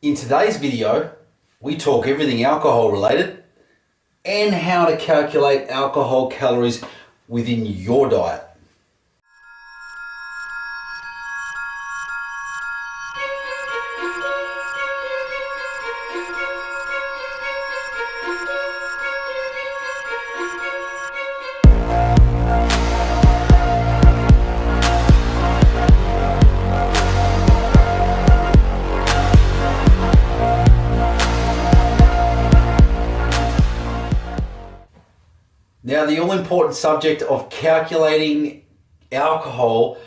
In today's video, we talk everything alcohol related and how to calculate alcohol calories within your diet. Now, the all-important subject of calculating alcohol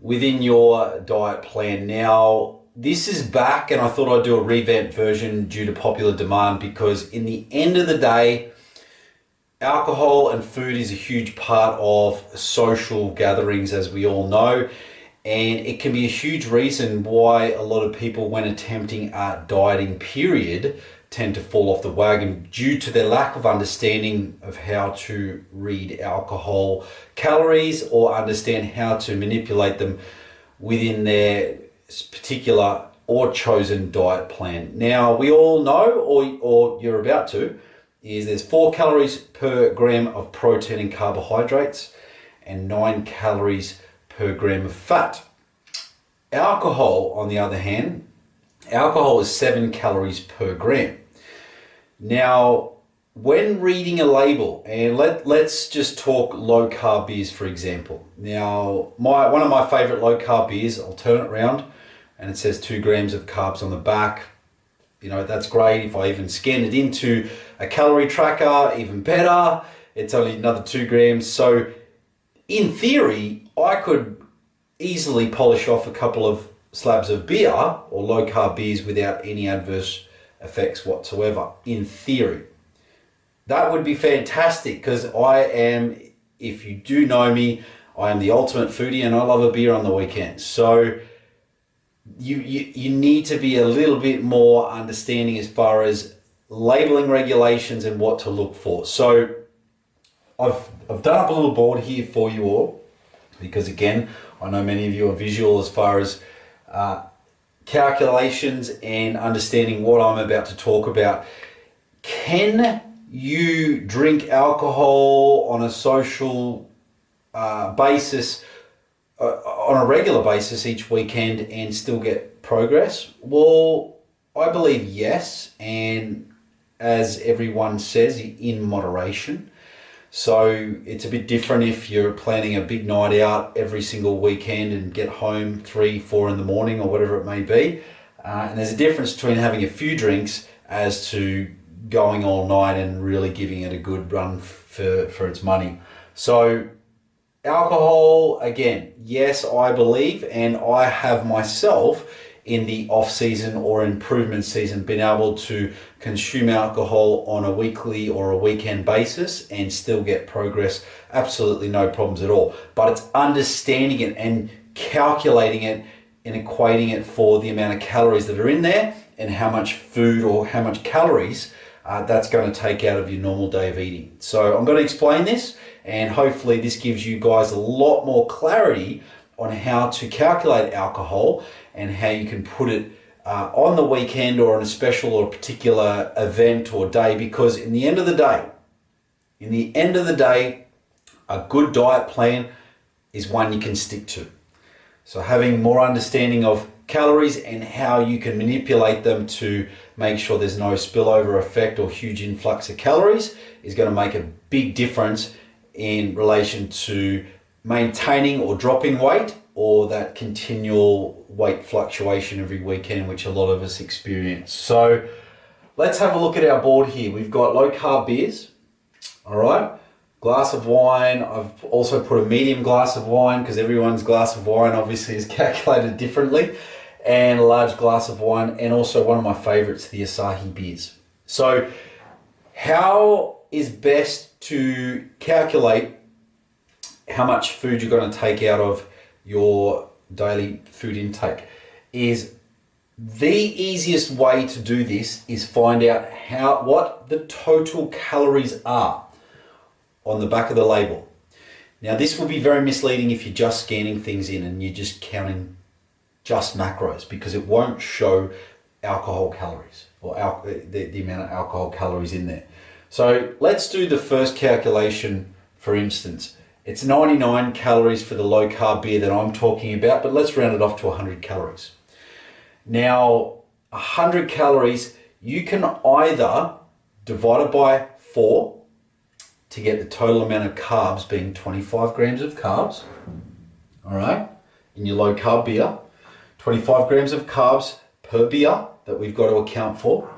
within your diet plan. Now, this is back and I thought I'd do a revamped version due to popular demand because in the end of the day, alcohol and food is a huge part of social gatherings, as we all know, and it can be a huge reason why a lot of people, when attempting a dieting period, tend to fall off the wagon due to their lack of understanding of how to read alcohol calories or understand how to manipulate them within their particular or chosen diet plan. Now, we all know, or you're about to, is there's 4 calories per gram of protein and carbohydrates and 9 calories per gram of fat. Alcohol, on the other hand, alcohol is 7 calories per gram. Now, when reading a label, and let's just talk low carb beers, for example. Now, one of my favorite low carb beers, I'll turn it around and it says 2 grams of carbs on the back. You know, that's great. If I even scan it into a calorie tracker, even better. It's only another 2 grams. So in theory, I could easily polish off a couple of slabs of beer or low carb beers without any adverse effects whatsoever, in theory. That would be fantastic because I am, if you do know me, I am the ultimate foodie and I love a beer on the weekend. So you need to be a little bit more understanding as far as labeling regulations and what to look for. So I've done up a little board here for you all because, again, I know many of you are visual as far as calculations and understanding what I'm about to talk about. Can you drink alcohol on a social basis, on a regular basis each weekend and still get progress? Well, I believe yes, and as everyone says, in moderation. So it's a bit different if you're planning a big night out every single weekend and get home 3, 4 in the morning or whatever it may be. And there's a difference between having a few drinks as to going all night and really giving it a good run for its money. So alcohol, again, yes, I believe, and I have myself in the off season or improvement season been able to consume alcohol on a weekly or a weekend basis and still get progress. Absolutely no problems at all. But it's understanding it and calculating it and equating it for the amount of calories that are in there and how much food or how much calories that's going to take out of your normal day of eating. So I'm going to explain this, and hopefully this gives you guys a lot more clarity on how to calculate alcohol and how you can put it on the weekend or on a special or a particular event or day, because in the end of the day, a good diet plan is one you can stick to. So having more understanding of calories and how you can manipulate them to make sure there's no spillover effect or huge influx of calories is going to make a big difference in relation to maintaining or dropping weight, or that continual weight fluctuation every weekend, which a lot of us experience. So let's have a look at our board here. We've got low carb beers, all right, glass of wine. I've also put a medium glass of wine because everyone's glass of wine obviously is calculated differently, and a large glass of wine, and also one of my favorites, the Asahi beers. So how is best to calculate how much food you're going to take out of your daily food intake? Is the easiest way to do this is find out what the total calories are on the back of the label. Now, this will be very misleading if you're just scanning things in and you're just counting just macros, because it won't show alcohol calories, or the amount of alcohol calories in there. So let's do the first calculation, for instance. It's 99 calories for the low carb beer that I'm talking about, but let's round it off to 100 calories. Now, 100 calories, you can either divide it by 4 to get the total amount of carbs being 25 grams of carbs, all right, in your low carb beer, 25 grams of carbs per beer that we've got to account for.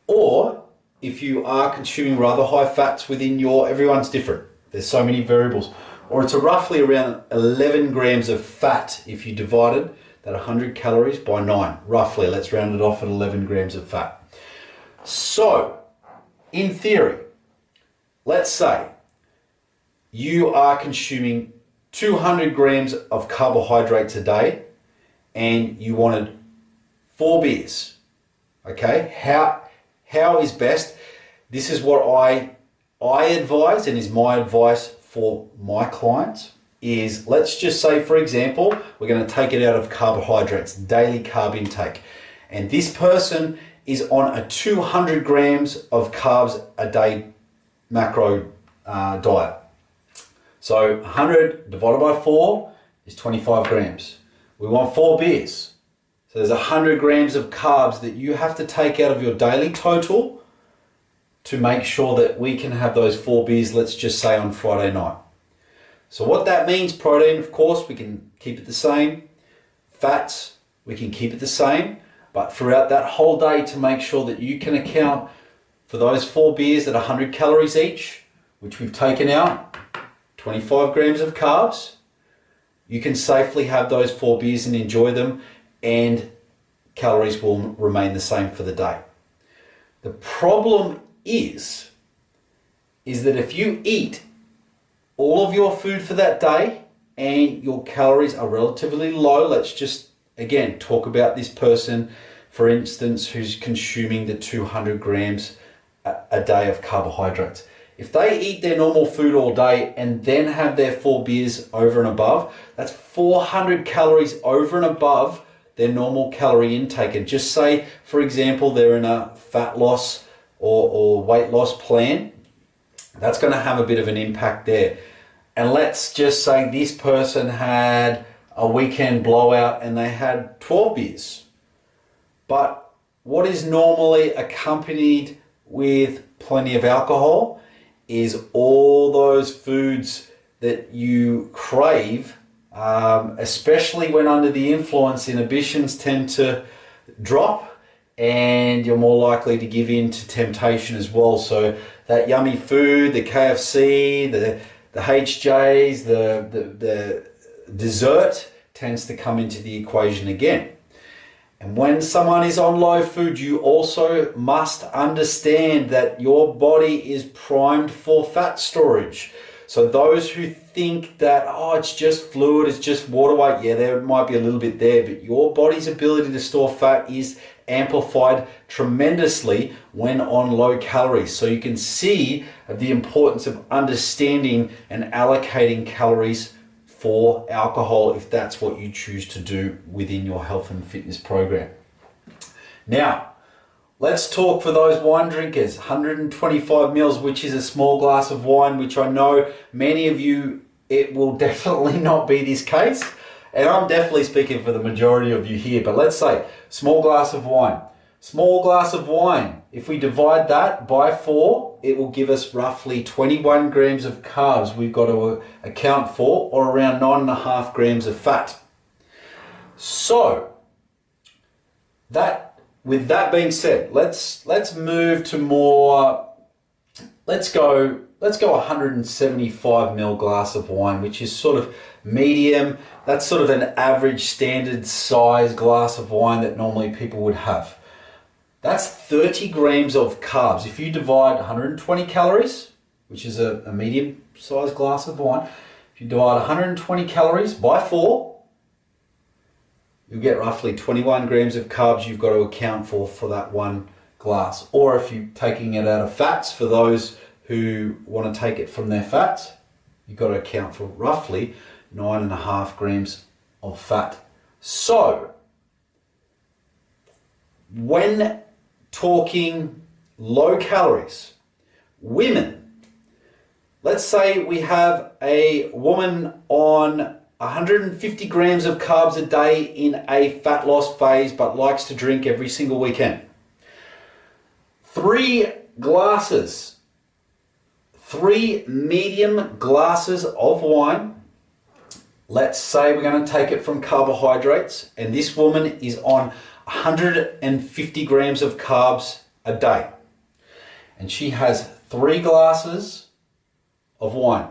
Or if you are consuming rather high fats within everyone's different, there's so many variables, or it's roughly around 11 grams of fat if you divided that 100 calories by 9, roughly. Let's round it off at 11 grams of fat. So, in theory, let's say you are consuming 200 grams of carbohydrates a day and you wanted 4 beers. Okay, how is best? This is what I advise, and is my advice for my clients, is let's just say, for example, we're going to take it out of carbohydrates, daily carb intake. And this person is on a 200 grams of carbs a day macro diet. So 100 divided by 4 is 25 grams. We want 4 beers. So there's 100 grams of carbs that you have to take out of your daily total to make sure that we can have those 4 beers, let's just say on Friday night. So what that means, protein, of course, we can keep it the same. Fats, we can keep it the same. But throughout that whole day, to make sure that you can account for those 4 beers at 100 calories each, which we've taken out, 25 grams of carbs, you can safely have those 4 beers and enjoy them, and calories will remain the same for the day. The problem is that if you eat all of your food for that day and your calories are relatively low, let's just again talk about this person, for instance, who's consuming the 200 grams a day of carbohydrates. If they eat their normal food all day and then have their 4 beers over and above, that's 400 calories over and above their normal calorie intake. And just say, for example, they're in a fat loss or weight loss plan, that's going to have a bit of an impact there. And let's just say this person had a weekend blowout and they had 12 beers. But what is normally accompanied with plenty of alcohol is all those foods that you crave, especially when under the influence, inhibitions tend to drop and you're more likely to give in to temptation as well. So that yummy food, the KFC, the HJs, the dessert tends to come into the equation again. And when someone is on low food, you also must understand that your body is primed for fat storage. So those who think that, oh, it's just fluid, it's just water weight, yeah, there might be a little bit there, but your body's ability to store fat is amplified tremendously when on low calories. So you can see the importance of understanding and allocating calories for alcohol if that's what you choose to do within your health and fitness program. Now, let's talk for those wine drinkers. 125 mils, which is a small glass of wine, which I know many of you, it will definitely not be this case. And I'm definitely speaking for the majority of you here, but let's say small glass of wine. Small glass of wine, if we divide that by 4, it will give us roughly 21 grams of carbs we've got to account for, or around 9.5 grams of fat. So, with that being said, let's move to more, let's go 175 ml glass of wine, which is sort of medium. That's sort of an average standard size glass of wine that normally people would have. That's 30 grams of carbs. If you divide 120 calories, which is a medium sized glass of wine, if you divide 120 calories by 4, you'll get roughly 21 grams of carbs you've got to account for that one glass. Or if you're taking it out of fats, for those who want to take it from their fats, you've got to account for roughly 9.5 grams of fat. So, When talking low calories, women, let's say we have a woman on 150 grams of carbs a day in a fat loss phase, but likes to drink every single weekend. 3 medium glasses of wine. Let's say we're going to take it from carbohydrates, and this woman is on 150 grams of carbs a day. And she has 3 glasses of wine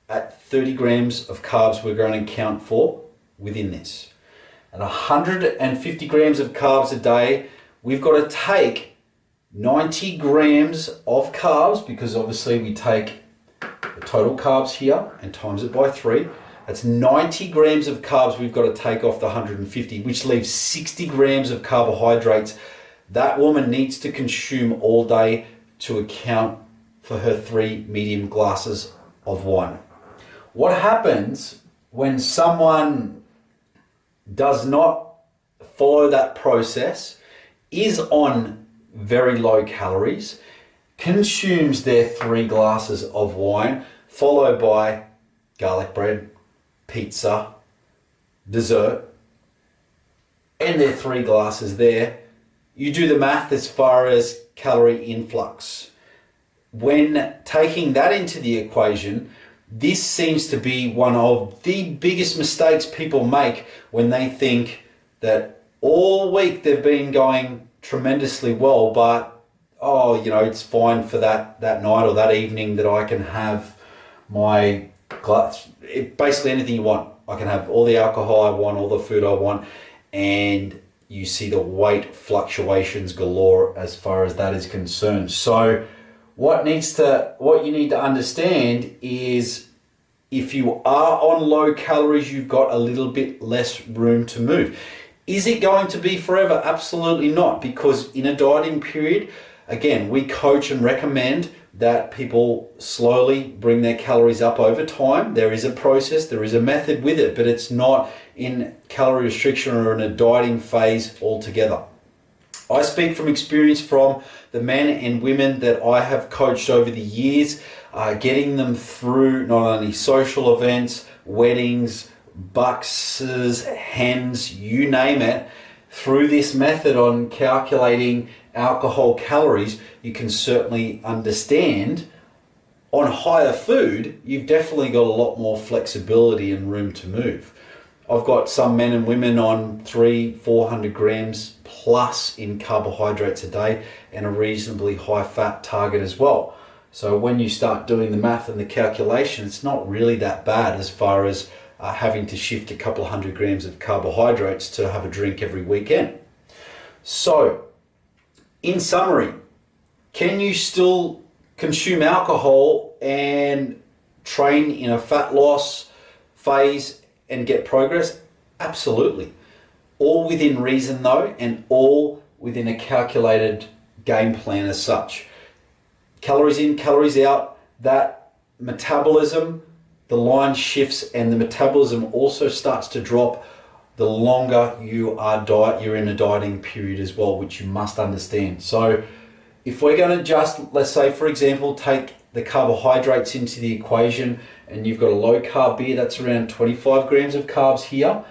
at 30 grams of carbs we're going to count for within this. At 150 grams of carbs a day, we've got to take 90 grams of carbs, because obviously we take the total carbs here and times it by 3. That's 90 grams of carbs we've got to take off the 150, which leaves 60 grams of carbohydrates that woman needs to consume all day to account for her 3 medium glasses of wine. What happens when someone does not follow that process, is on very low calories, consumes their 3 glasses of wine, followed by garlic bread, pizza, dessert, and their 3 glasses there, you do the math as far as calorie influx. When taking that into the equation, this seems to be one of the biggest mistakes people make when they think that all week they've been going tremendously well, but it's fine for that night or that evening that I can have my glass, basically anything you want. I can have all the alcohol I want, all the food I want, and you see the weight fluctuations galore as far as that is concerned. So what you need to understand is, if you are on low calories, you've got a little bit less room to move. Is it going to be forever? Absolutely not, because in a dieting period, again, we coach and recommend that people slowly bring their calories up over time. There is a process, there is a method with it, but it's not in calorie restriction or in a dieting phase altogether. I speak from experience from the men and women that I have coached over the years, getting them through not only social events, weddings, bucks, hens, you name it. Through this method on calculating alcohol calories, you can certainly understand on higher food, you've definitely got a lot more flexibility and room to move. I've got some men and women on 300-400 grams plus in carbohydrates a day and a reasonably high fat target as well. So when you start doing the math and the calculation, it's not really that bad as far as having to shift a couple of 100 grams of carbohydrates to have a drink every weekend. So, in summary, can you still consume alcohol and train in a fat loss phase and get progress? Absolutely. All within reason though, and all within a calculated game plan as such. Calories in, calories out, that metabolism, the line shifts, and the metabolism also starts to drop the longer you're in a dieting period as well, which you must understand. So if we're going to just, let's say for example, take the carbohydrates into the equation, and you've got a low carb beer that's around 25 grams of carbs here.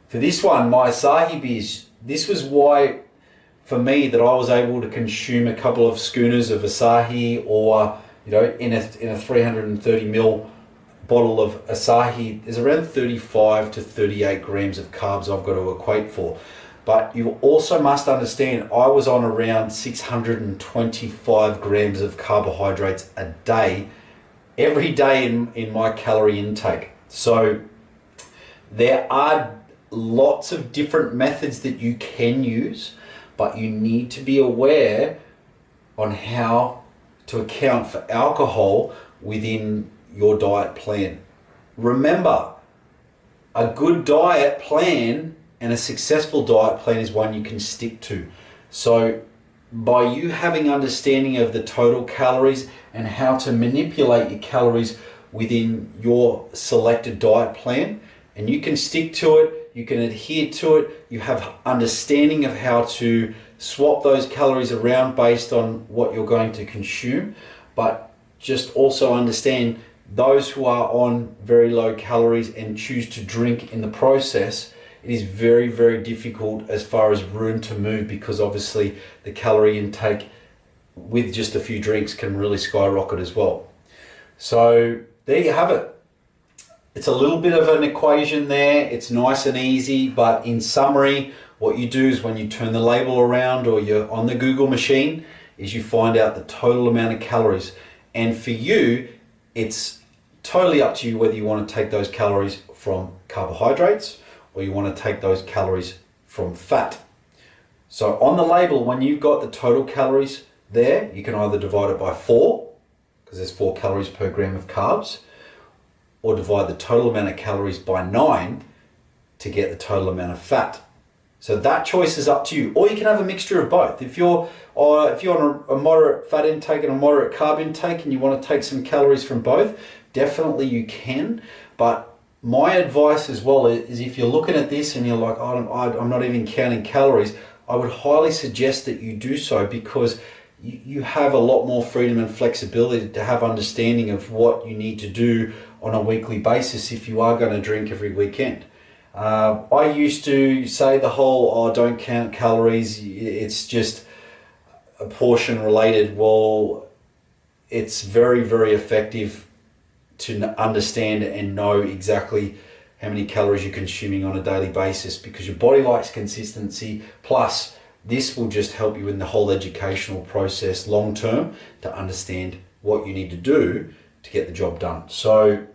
For this one, my Asahi beers, this was why for me that I was able to consume a couple of schooners of Asahi, or in a 330ml bottle of Asahi, there's around 35 to 38 grams of carbs I've got to equate for. But you also must understand, I was on around 625 grams of carbohydrates a day, every day in my calorie intake. So there are lots of different methods that you can use, but you need to be aware on how to account for alcohol within your diet plan. Remember, a good diet plan and a successful diet plan is one you can stick to. So by you having understanding of the total calories and how to manipulate your calories within your selected diet plan, and you can stick to it, you can adhere to it, you have understanding of how to swap those calories around based on what you're going to consume, but just also understand those who are on very low calories and choose to drink in the process, it is very, very difficult as far as room to move, because obviously the calorie intake with just a few drinks can really skyrocket as well. So there you have it. It's a little bit of an equation there. It's nice and easy, but in summary, what you do is when you turn the label around or you're on the Google machine is you find out the total amount of calories. And for you, it's totally up to you whether you want to take those calories from carbohydrates or you want to take those calories from fat. So on the label, when you've got the total calories there, you can either divide it by 4, because there's 4 calories per gram of carbs, or divide the total amount of calories by 9 to get the total amount of fat. So that choice is up to you, or you can have a mixture of both. If you're on a moderate fat intake and a moderate carb intake and you want to take some calories from both, definitely you can. But my advice as well is if you're looking at this and you're like, oh, I'm not even counting calories, I would highly suggest that you do so, because you have a lot more freedom and flexibility to have understanding of what you need to do on a weekly basis if you are going to drink every weekend. I used to say the whole, oh, don't count calories, it's just a portion related. Well, it's very, very effective to understand and know exactly how many calories you're consuming on a daily basis, because your body likes consistency. Plus, this will just help you in the whole educational process long term to understand what you need to do to get the job done. So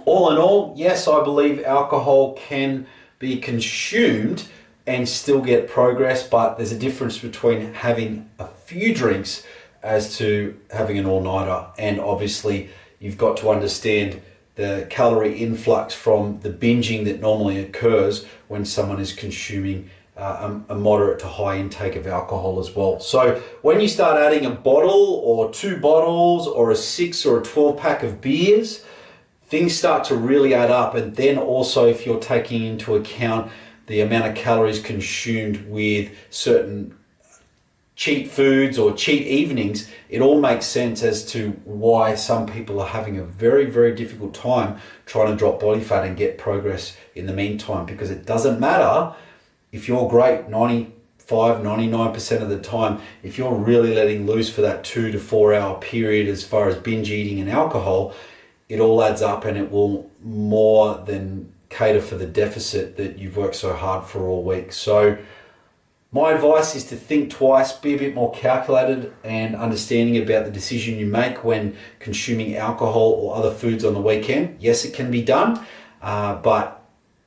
all in all, yes, I believe alcohol can be consumed and still get progress, but there's a difference between having a few drinks as to having an all-nighter. And obviously you've got to understand the calorie influx from the binging that normally occurs when someone is consuming a moderate to high intake of alcohol as well. So when you start adding a bottle or 2 bottles or a 6 or a 12 pack of beers, things start to really add up. And then also if you're taking into account the amount of calories consumed with certain cheat foods or cheat evenings, it all makes sense as to why some people are having a very, very difficult time trying to drop body fat and get progress in the meantime, because it doesn't matter if you're great 99% of the time. If you're really letting loose for that 2 to 4 hour period as far as binge eating and alcohol, it all adds up and it will more than cater for the deficit that you've worked so hard for all week. So my advice is to think twice, be a bit more calculated and understanding about the decision you make when consuming alcohol or other foods on the weekend. Yes, it can be done, but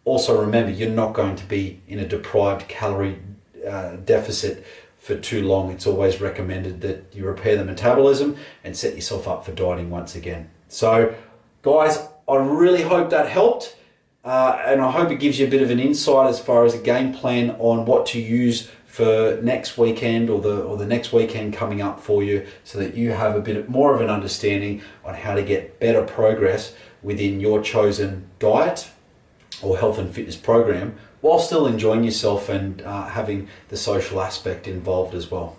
also remember, you're not going to be in a deprived calorie deficit for too long. It's always recommended that you repair the metabolism and set yourself up for dieting once again. So guys, I really hope that helped. And I hope it gives you a bit of an insight as far as a game plan on what to use for next weekend or the next weekend coming up for you, so that you have a bit more of an understanding on how to get better progress within your chosen diet or health and fitness program while still enjoying yourself and having the social aspect involved as well.